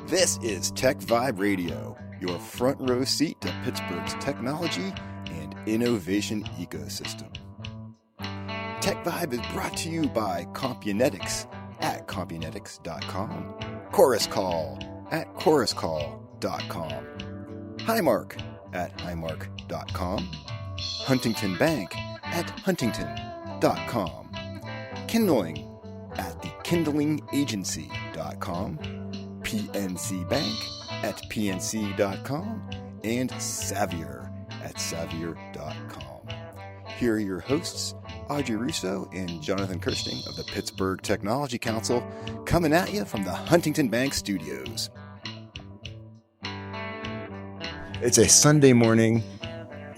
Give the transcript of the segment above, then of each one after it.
This is TechVibe Radio, your front row seat to Pittsburgh's technology and innovation ecosystem. TechVibe is brought to you by Compunetics at Compunetics.com, Chorus Call at ChorusCall.com, Highmark at Highmark.com, Huntington Bank at Huntington.com, Kindling at thekindlingagency.com, PNC Bank at PNC.com, and Savier at Savier.com. Here are your hosts, Audrey Russo and Jonathan Kirsting of the Pittsburgh Technology Council, coming at you from the Huntington Bank studios. It's a Sunday morning.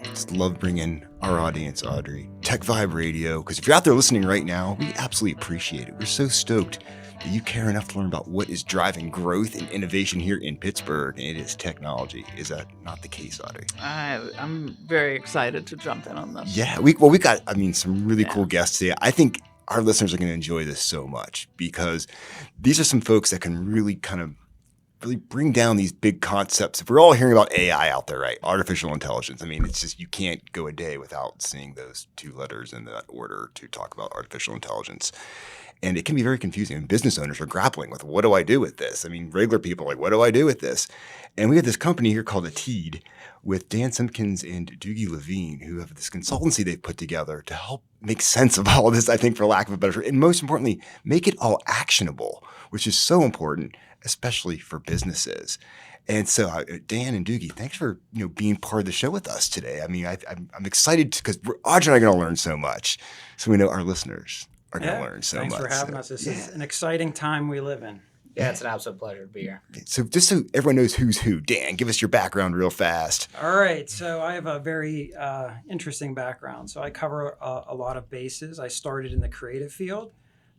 Just love bringing our audience, Audrey, TechVibe Radio, because if you're out there listening right now, we absolutely appreciate it. We're so stoked that you care enough to learn about what is driving growth and innovation here in Pittsburgh, and it is technology. Is that not the case, Audrey? I'm very excited to jump in on this. Yeah, we got, some really cool guests today. I think our listeners are going to enjoy this so much because these are some folks that can really really bring down these big concepts. If we're all hearing about AI out there, right? Artificial intelligence. It's just, you can't go a day without seeing those two letters in that order to talk about artificial intelligence. And it can be very confusing. And business owners are grappling with, what do I do with this? Regular people are like, what do I do with this? And we have this company here called ATiiD with Dan Simkins and Doogie Levine, who have this consultancy they've put together to help make sense of all of this, I think, for lack of a better word. And most importantly, make it all actionable, which is so important, especially for businesses. And so, Dan and Doogie, thanks for being part of the show with us today. I'm excited because Audrey and I are going to learn so much. So we know our listeners are going to learn so much. Thanks for having us. This is an exciting time we live in. Yeah, it's an absolute pleasure to be here. So just so everyone knows who's who, Dan, give us your background real fast. All right. So I have a very interesting background. So I cover a lot of bases. I started in the creative field,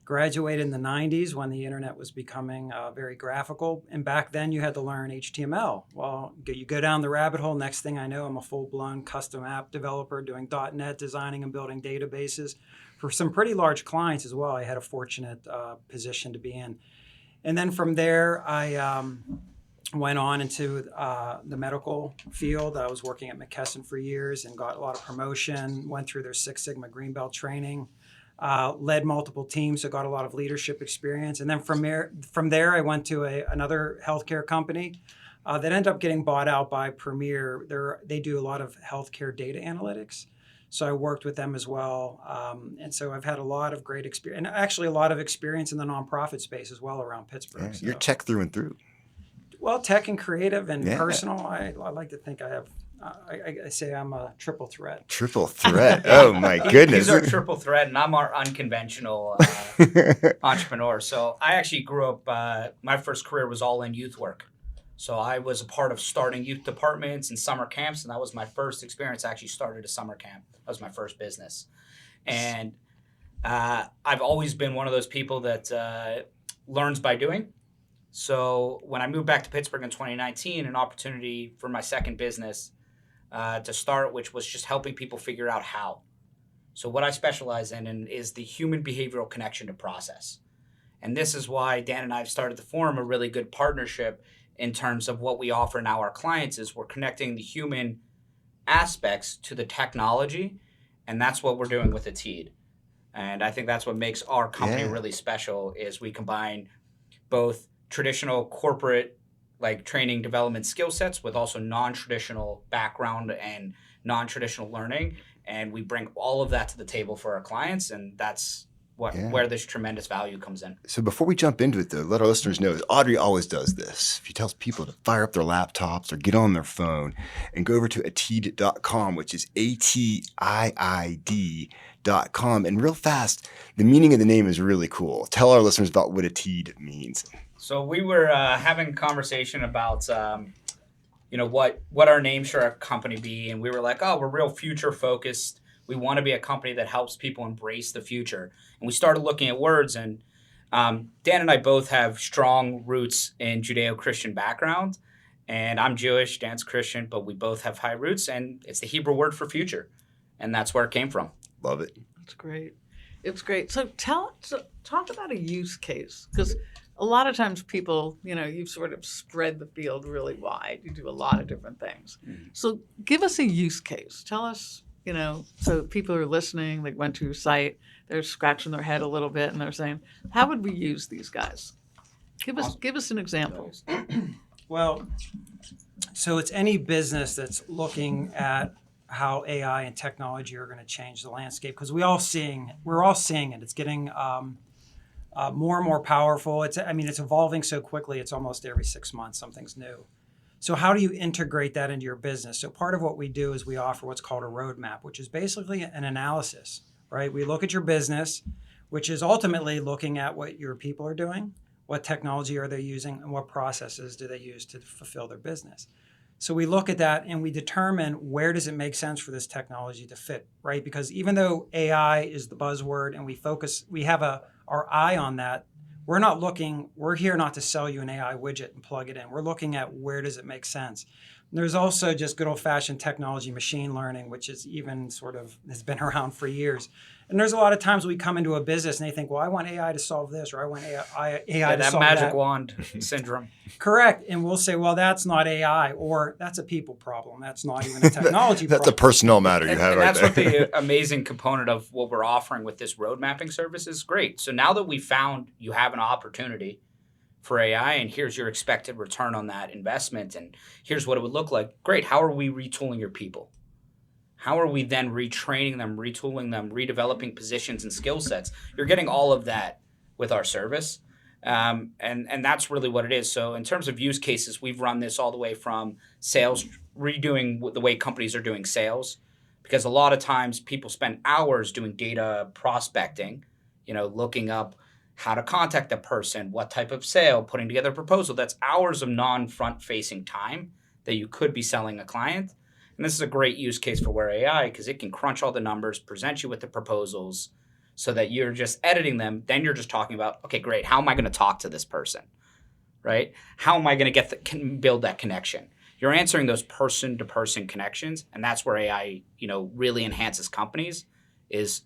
graduated in the 90s when the internet was becoming very graphical. And back then you had to learn HTML. Well, you go down the rabbit hole. Next thing I know, I'm a full-blown custom app developer doing .NET, designing and building databases for some pretty large clients as well. I had a fortunate position to be in. And then from there, I went on into the medical field. I was working at McKesson for years and got a lot of promotion, went through their Six Sigma Green Belt training, led multiple teams, so got a lot of leadership experience. And then from there, I went to another healthcare company that ended up getting bought out by Premier. They do a lot of healthcare data analytics. So I worked with them as well. And so I've had a lot of great experience, and actually a lot of experience in the nonprofit space as well around Pittsburgh. Yeah, you're tech through and through. Well, tech and creative and personal. I like to think I have, I say I'm a triple threat. Triple threat. Oh, my goodness. He's our triple threat, and I'm our unconventional entrepreneur. So I actually grew up, my first career was all in youth work. So I was a part of starting youth departments and summer camps, and that was my first experience. I actually started a summer camp. That was my first business. And I've always been one of those people that learns by doing. So when I moved back to Pittsburgh in 2019, an opportunity for my second business to start, which was just helping people figure out how. So what I specialize in is the human behavioral connection to process. And this is why Dan and I have started to form a really good partnership in terms of what we offer now our clients is we're connecting the human aspects to the technology, and that's what we're doing with ATiiD. And I think that's what makes our company really special is we combine both traditional corporate like training development skill sets with also non-traditional background and non-traditional learning, and we bring all of that to the table for our clients, and that's where this tremendous value comes in. So before we jump into it, though, let our listeners know, Audrey always does this. She tells people to fire up their laptops or get on their phone and go over to ATiiD.com, which is ATiiD.com. And real fast, the meaning of the name is really cool. Tell our listeners about what ATiiD means. So we were having a conversation about, what our name should our company be. And we were like, we're real future focused. We want to be a company that helps people embrace the future. And we started looking at words, and Dan and I both have strong roots in Judeo-Christian background. And I'm Jewish, Dan's Christian, but we both have high roots, and it's the Hebrew word for future. And that's where it came from. Love it. That's great. It's great. So talk about a use case, because a lot of times people, you've sort of spread the field really wide. You do a lot of different things. So give us a use case. Tell us, so people are listening, they went to your site, they're scratching their head a little bit and they're saying, how would we use these guys? Give us an example. Well, so it's any business that's looking at how AI and technology are going to change the landscape, because we're all seeing it. It's getting more and more powerful. It's evolving so quickly. It's almost every 6 months something's new. So how do you integrate that into your business? So part of what we do is we offer what's called a roadmap, which is basically an analysis, right? We look at your business, which is ultimately looking at what your people are doing, what technology are they using, and what processes do they use to fulfill their business. So we look at that and we determine where does it make sense for this technology to fit, right? Because even though AI is the buzzword and we have our eye on that, we're here not to sell you an AI widget and plug it in. We're looking at where does it make sense. And there's also just good old-fashioned technology, machine learning, which is even has been around for years. And there's a lot of times we come into a business and they think, well, I want AI to solve this, or I want AI to solve that. That magic wand syndrome. Correct. And we'll say, well, that's not AI, or that's a people problem. That's not even a technology that's problem. a personnel matter you have right there. That's what the amazing component of what we're offering with this road mapping service is. Great. So now that we found you have an opportunity for AI, and here's your expected return on that investment, and here's what it would look like. Great. How are we retooling your people? How are we then retraining them, retooling them, redeveloping positions and skill sets? You're getting all of that with our service. And that's really what it is. So in terms of use cases, we've run this all the way from sales, redoing the way companies are doing sales, because a lot of times people spend hours doing data prospecting, looking up how to contact a person, what type of sale, putting together a proposal. That's hours of non-front facing time that you could be selling a client. And this is a great use case for Where AI, because it can crunch all the numbers, present you with the proposals so that you're just editing them. Then you're just talking about, okay, great. How am I going to talk to this person, right? How am I going to build that connection? You're answering those person-to-person connections, and that's where AI, really enhances companies. Is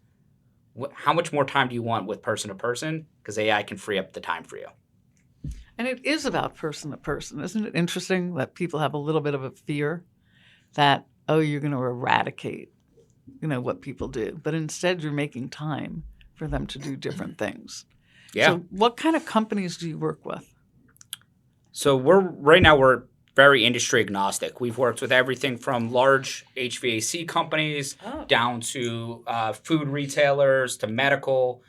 how much more time do you want with person-to-person? Because AI can free up the time for you. And it is about person-to-person. Isn't it interesting that people have a little bit of a fear that, you're going to eradicate, what people do. But instead, you're making time for them to do different things. Yeah. So what kind of companies do you work with? So right now we're very industry agnostic. We've worked with everything from large HVAC companies down to food retailers to medical.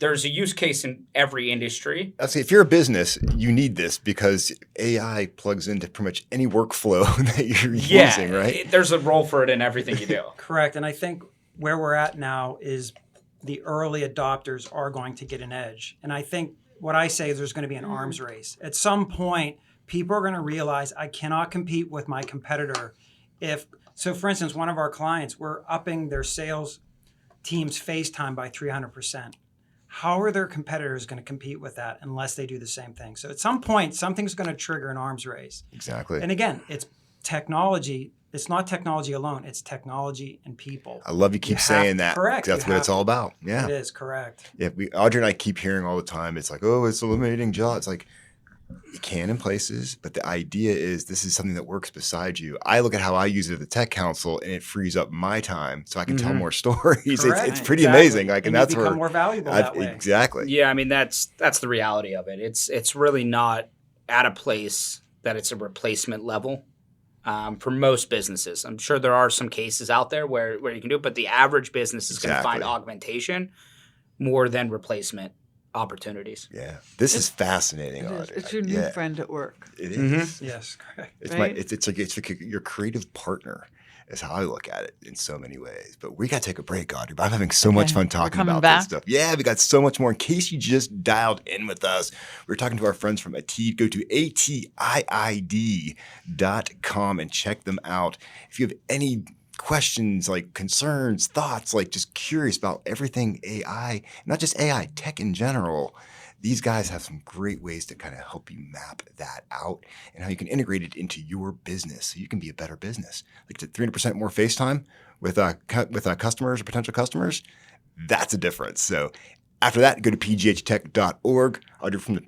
There's a use case in every industry. I'll say if you're a business, you need this because AI plugs into pretty much any workflow that you're using, right? There's a role for it in everything you do. Correct. And I think where we're at now is the early adopters are going to get an edge. And I think what I say is there's going to be an arms race. At some point, people are going to realize I cannot compete with my competitor. So for instance, one of our clients, we're upping their sales team's FaceTime by 300%. How are their competitors going to compete with that unless they do the same thing? So at some point, something's going to trigger an arms race. Exactly. And again, it's technology. It's not technology alone. It's technology and people. I love you keep saying that. Correct. That's what it's all about. Yeah. It is, correct. Yeah, Audrey and I keep hearing all the time, it's like, oh, it's eliminating jobs. It's like, it can in places, but the idea is this is something that works beside you. I look at how I use it at the Tech Council, and it frees up my time so I can tell more stories. It's pretty amazing. Like, and that's you become more valuable that way. Exactly. Yeah, I mean that's the reality of it. It's really not at a place that it's a replacement level for most businesses. I'm sure there are some cases out there where you can do it, but the average business is going to find augmentation more than replacement opportunities. Yeah, this is fascinating. It's your new friend at work. It is. Mm-hmm. Yes, correct. It's like your creative partner is how I look at it in so many ways. But we got to take a break, Audrey. But I'm having so much fun talking about this stuff. Yeah, we got so much more. In case you just dialed in with us, we're talking to our friends from ATiiD. Go to ATiiD.com and check them out. If you have any questions, like concerns, thoughts, like just curious about everything AI, not just AI, tech in general, these guys have some great ways to kind of help you map that out and how you can integrate it into your business so you can be a better business. Like 300% more FaceTime with customers or potential customers, that's a difference. So After that, go to pghtech.org. Audrey from the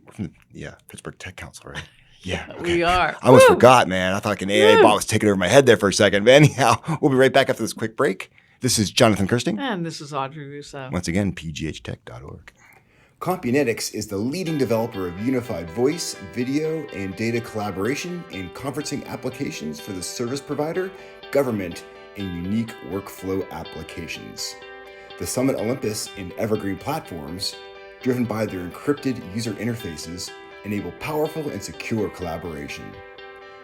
Pittsburgh Tech Council, right? Yeah, okay. We are. I almost forgot, man. I thought like an AI bot was taking over my head there for a second. But anyhow, we'll be right back after this quick break. This is Jonathan Kirsting. And this is Audrey Russo. Once again, pghtech.org. Compunetics is the leading developer of unified voice, video, and data collaboration and conferencing applications for the service provider, government, and unique workflow applications. The Summit Olympus and Evergreen platforms, driven by their encrypted user interfaces, enable powerful and secure collaboration.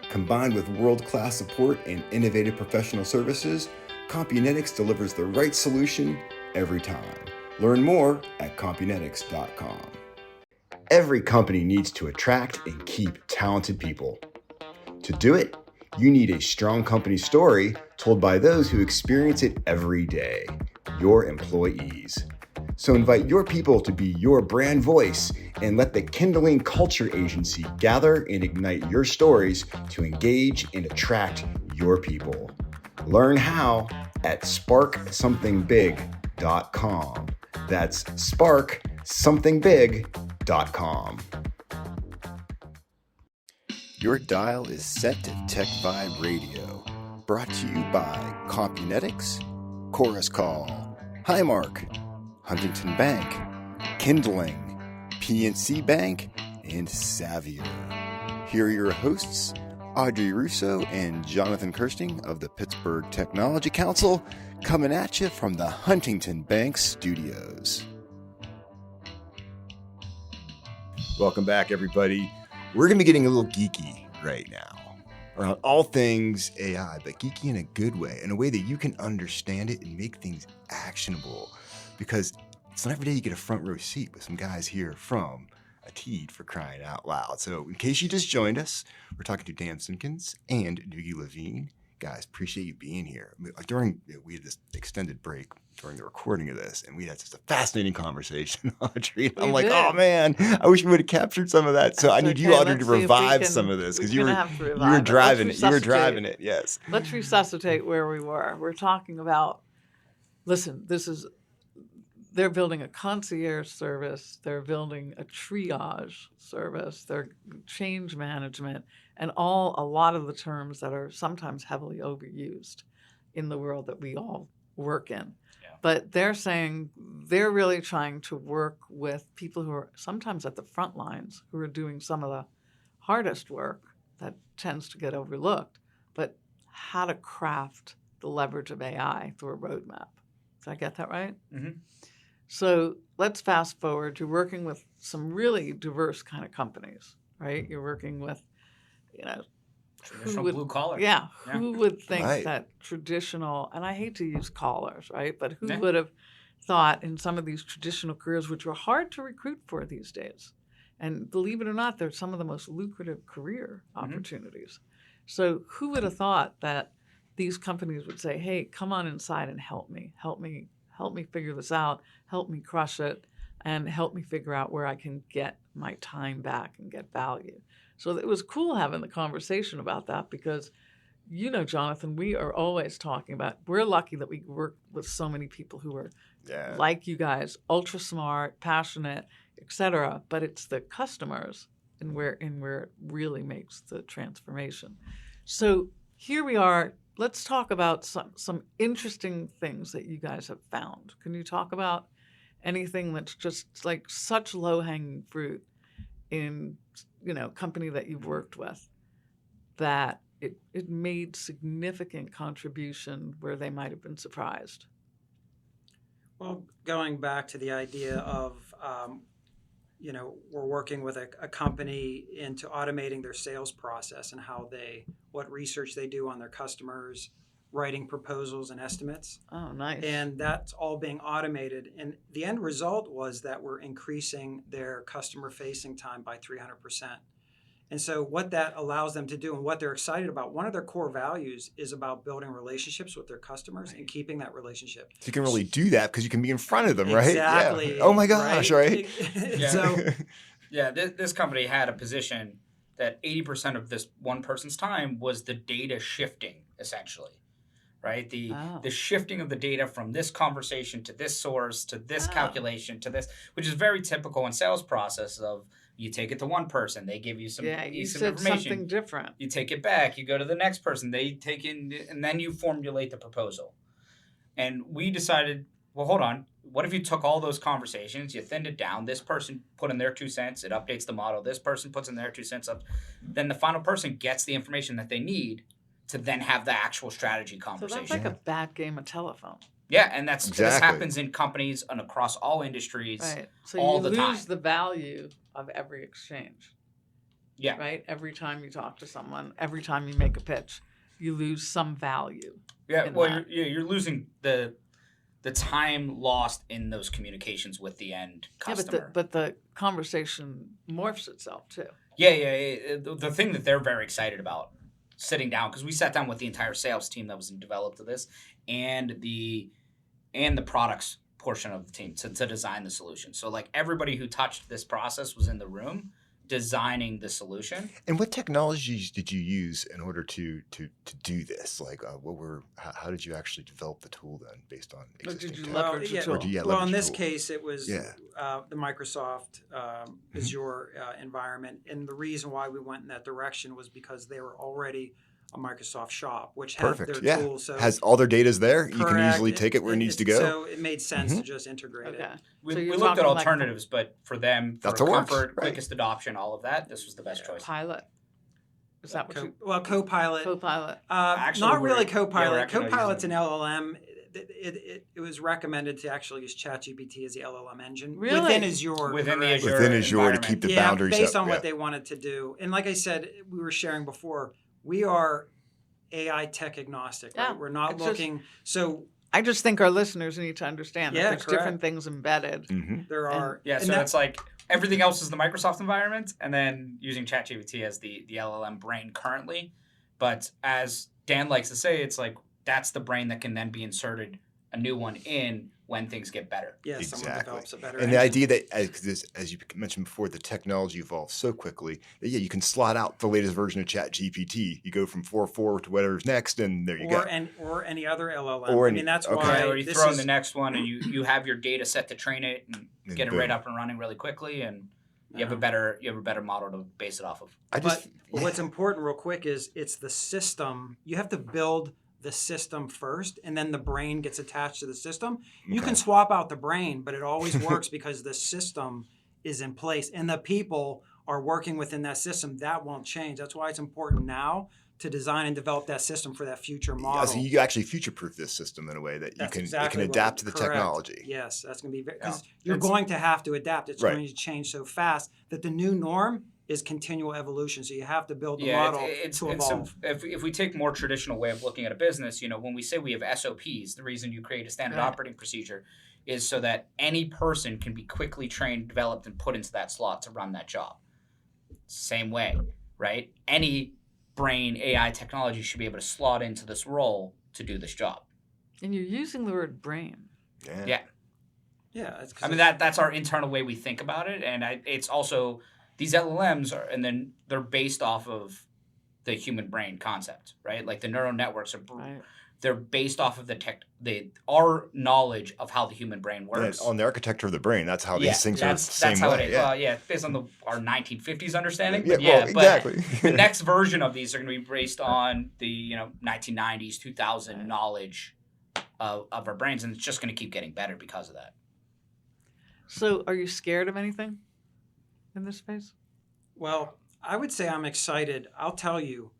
Combined with world-class support and innovative professional services, Compunetics delivers the right solution every time. Learn more at compunetics.com. Every company needs to attract and keep talented people. To do it, you need a strong company story told by those who experience it every day, your employees. So invite your people to be your brand voice and let the Kindling Culture Agency gather and ignite your stories to engage and attract your people. Learn how at sparksomething.big.com. That's sparksomething.big.com. Your dial is set to TechVibe Radio, brought to you by Compunetics, Chorus Call, Highmark, Huntington Bank, Kindling, PNC Bank, and Savier. Here are your hosts, Audrey Russo and Jonathan Kirsting of the Pittsburgh Technology Council, coming at you from the Huntington Bank studios. Welcome back, everybody. We're going to be getting a little geeky right now around all things AI, but geeky in a good way, in a way that you can understand it and make things actionable. Because it's not every day you get a front row seat with some guys here from ATiiD, for crying out loud. So in case you just joined us, we're talking to Dan Simkins and Doogie Levine. Guys, appreciate you being here. We had this extended break during the recording of this, and we had just a fascinating conversation, Audrey. I'm like, oh man, I wish we would have captured some of that. So I need you, Audrey, to revive some of this because you were driving it. You were driving it. Yes. Let's resuscitate where we were. We're talking about. Listen, they're building a concierge service, they're building a triage service, they're change management, and a lot of the terms that are sometimes heavily overused in the world that we all work in. Yeah. But they're saying they're really trying to work with people who are sometimes at the front lines, who are doing some of the hardest work that tends to get overlooked, but how to craft the leverage of AI through a roadmap. Did I get that right? Mm-hmm. So let's fast forward. You're working with some really diverse kind of companies, right? You're working with, traditional blue collar. Yeah. Who would think that traditional, and I hate to use collars, right? But who would have thought in some of these traditional careers, which are hard to recruit for these days, and believe it or not, they're some of the most lucrative career opportunities. So who would have thought that these companies would say, hey, come on inside and help me figure this out, help me crush it, and help me figure out where I can get my time back and get value. So it was cool having the conversation about that because, Jonathan, we are always talking about, we're lucky that we work with so many people who are like you guys, ultra smart, passionate, et cetera, but it's the customers and where it really makes the transformation. So here we are. Let's talk about some interesting things that you guys have found. Can you talk about anything that's just like such low-hanging fruit in, company that you've worked with that it made significant contribution where they might have been surprised? Well, going back to the idea of, we're working with a company into automating their sales process and what research they do on their customers, writing proposals and estimates. Oh, nice. And that's all being automated. And the end result was that we're increasing their customer-facing time by 300%. And so what that allows them to do and what they're excited about, one of their core values is about building relationships with their customers and keeping that relationship. So you can really do that because you can be in front of them, right? Exactly. Yeah. Oh my gosh, right? Yeah. So, this company had a position that 80% of this one person's time was the data shifting, essentially, right? The shifting of the data from this conversation to this source to this calculation to this, which is very typical in sales process of you take it to one person, they give you some, you some said information. something different. You take it back, you go to the next person, they take in, and then you formulate the proposal. And we decided, well, hold on. What if you took all those conversations, you thinned it down, this person put in their 2 cents, it updates the model, this person puts in their 2 cents up, then the final person gets the information that they need to then have the actual strategy conversation. So that's like a bad game of telephone. Yeah, and this Exactly. happens in companies and across all industries. Right. So all you the lose time. the value of every exchange. Yeah. Right? Every time you talk to someone, every time you make a pitch, you lose some value. Yeah, well, you're losing the time lost in those communications with the end customer. Yeah, but the conversation morphs itself too. Yeah. The thing that they're very excited about, sitting down, because we sat down with the entire sales team that was developed to this, and the products portion of the team to design the solution. So like everybody who touched this process was in the room designing the solution. And what technologies did you use in order to do this? Like, how did you actually develop the tool then, based on existing Did you tech? leverage the tool? Or do you Well, leverage in the this tool? case, it was Yeah. the Microsoft Azure environment. And the reason why we went in that direction was because they were already a Microsoft shop, which had Perfect. their Yeah. tools. So Has all their data's there. You can correct. easily take it where it needs to go. So it made sense to just integrate Okay. it. We So you're looked at talking like alternatives, but for them, for That's what works, comfort, right. quickest adoption, all of that, this was the best choice. Pilot. Is that what you Copilot. Copilot? Actually, Not we're- really yeah, Copilot. we're actually Copilot's using- an LLM. It was recommended to actually use ChatGPT as the LLM engine Really? within Azure. Within the correct. Azure Within Azure to environment. keep the Yeah, boundaries based up. on Yeah. what they wanted to do. And like I said, we were sharing before, we are AI tech agnostic, right? Yeah, We're not it's just- looking. So I just think our listeners need to understand that Yeah, there's correct. different things embedded. there are. Yeah, and so that- it's like everything else is the Microsoft environment, and then using ChatGPT as the LLM brain currently. But as Dan likes to say, it's like that's the brain that can then be inserted a new one in when things get better. yeah, someone Exactly. develops a better And the engine. idea that, as you mentioned before, the technology evolves so quickly that, yeah, you can slot out the latest version of ChatGPT. You go from 4.4 to whatever's next, and there you go. or any other LLM. Or I any- mean, that's okay. why Or you this throw in is, the next one, and you have your data set to train it and And get it boom. right up and running really quickly, and you have a better model to base it off of. But what's important, real quick, is it's the system. You have to build the system first, and then the brain gets attached to the system. You Okay. can swap out the brain, but it always works because the system is in place and the people are working within that system. That won't change. That's why it's important now to design and develop that system for that future model. Yeah, so you actually future-proof this system in a way that That's it exactly can what- adapt to the correct. technology. Yes, that's going to be because Yeah. you're It's- going to have to adapt. It's Right. going to change so fast that the new norm is continual evolution. So you have to build the model to evolve. If we take more traditional way of looking at a business, when we say we have SOPs, the reason you create a standard Right. operating procedure is so that any person can be quickly trained, developed, and put into that slot to run that job. Same way, right? Any brain AI technology should be able to slot into this role to do this job. And you're using the word brain. Yeah. Yeah, it's 'cause I mean that's our internal way we think about it, and it's also these LLMs are, and then they're based off of the human brain concept, right? Like the neural networks are, Right. they're based off of our knowledge of how the human brain works. On the architecture of the brain, that's how these things are the that's same how way. it is. Yeah. Well, yeah, based on our 1950s understanding. Yeah, But well, exactly. the next version of these are going to be based on the 1990s, 2000 knowledge of our brains, and it's just going to keep getting better because of that. So are you scared of anything in this space? Well, I would say I'm excited. I'll tell you,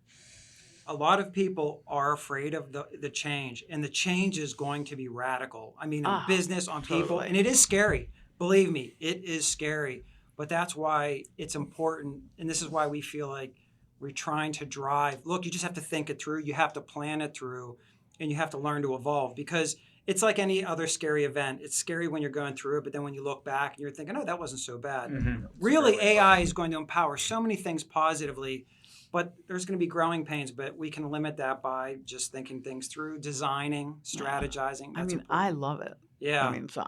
a lot of people are afraid of the change, and the change is going to be radical. I mean, in business, on people, totally. and it is scary. Believe me, it is scary. But that's why it's important, and this is why we feel like we're trying to drive. Look, you just have to think it through. You have to plan it through, and you have to learn to evolve, because it's like any other scary event. It's scary when you're going through it, but then when you look back and you're thinking, oh, that wasn't so bad. Really, AI is going to empower so many things positively, but there's going to be growing pains, but we can limit that by just thinking things through, designing, strategizing. I That's mean, important. I love it. Yeah. I mean, so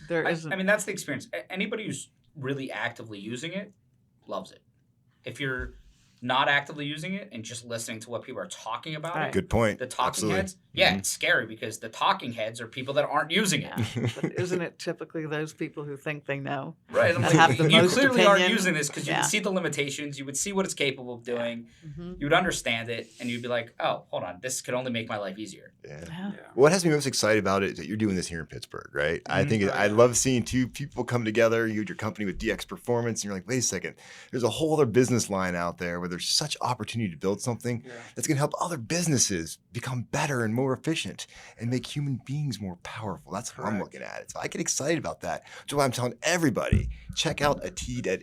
there isn't. I mean, that's the experience. Anybody who's really actively using it loves it. If you're not actively using it and just listening to what people are talking about Right. it. Good point. The talking Absolutely. heads, it's scary because the talking heads are people that aren't using it. Yeah. But isn't it typically those people who think they know? Right. I'm And like, have the you most clearly aren't opinion. using this because you Yeah. would see the limitations, you would see what it's capable of doing, Mm-hmm. you would understand it, and you'd be like, oh, hold on, this could only make my life easier. Yeah. Yeah. What has me most excited about it is that you're doing this here in Pittsburgh, right? I think Oh, I yeah. love seeing two people come together. You and your company with DX Performance, and you're like, wait a second, there's a whole other business line out there where there's such opportunity to build something Yeah. that's going to help other businesses become better and more efficient and make human beings more powerful. That's how I'm Correct. looking at it. So I get excited about that. So why I'm telling everybody, check out ATiiD at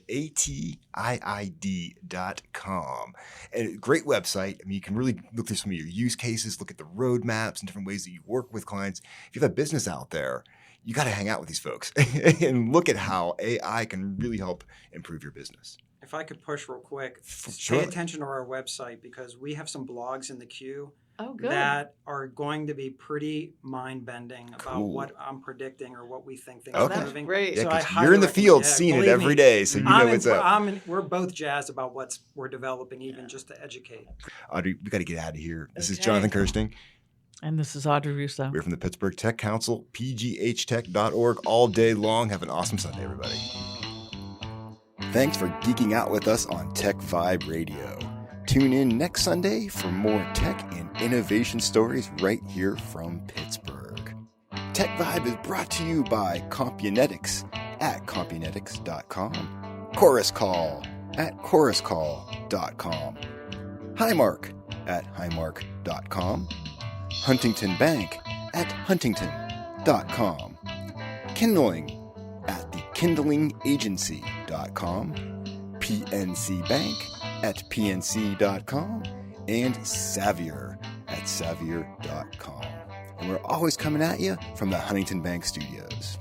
ATiiD.com. And a great website. I mean, you can really look through some of your use cases, look at the roadmaps and different ways that you work with clients. If you have a business out there, you got to hang out with these folks and look at how AI can really help improve your business. If I could push real quick, Sure. pay attention to our website because we have some blogs in the queue Oh, good. that are going to be pretty mind-bending about Cool. what I'm predicting or what we think things Okay. are That's moving. great. Yeah, So I 'cause highly you're in the recommend- field yeah, seeing it believe every me, day, so you know what's up. We're both jazzed about what we're developing, even just to educate. Audrey, we got to get out of here. This is Okay. Jonathan Kirsting. And this is Audrey Russo. We're from the Pittsburgh Tech Council, pghtech.org, all day long. Have an awesome Sunday, everybody. Thanks for geeking out with us on TechVibe Radio. Tune in next Sunday for more tech and innovation stories right here from Pittsburgh. TechVibe is brought to you by Compunetics at Compunetics.com, Chorus Call at ChorusCall.com, Highmark at Highmark.com, Huntington Bank at Huntington.com, Kindling at thekindlingagency.com, PNC Bank at PNC.com, and Savior at Savior.com. And we're always coming at you from the Huntington Bank Studios.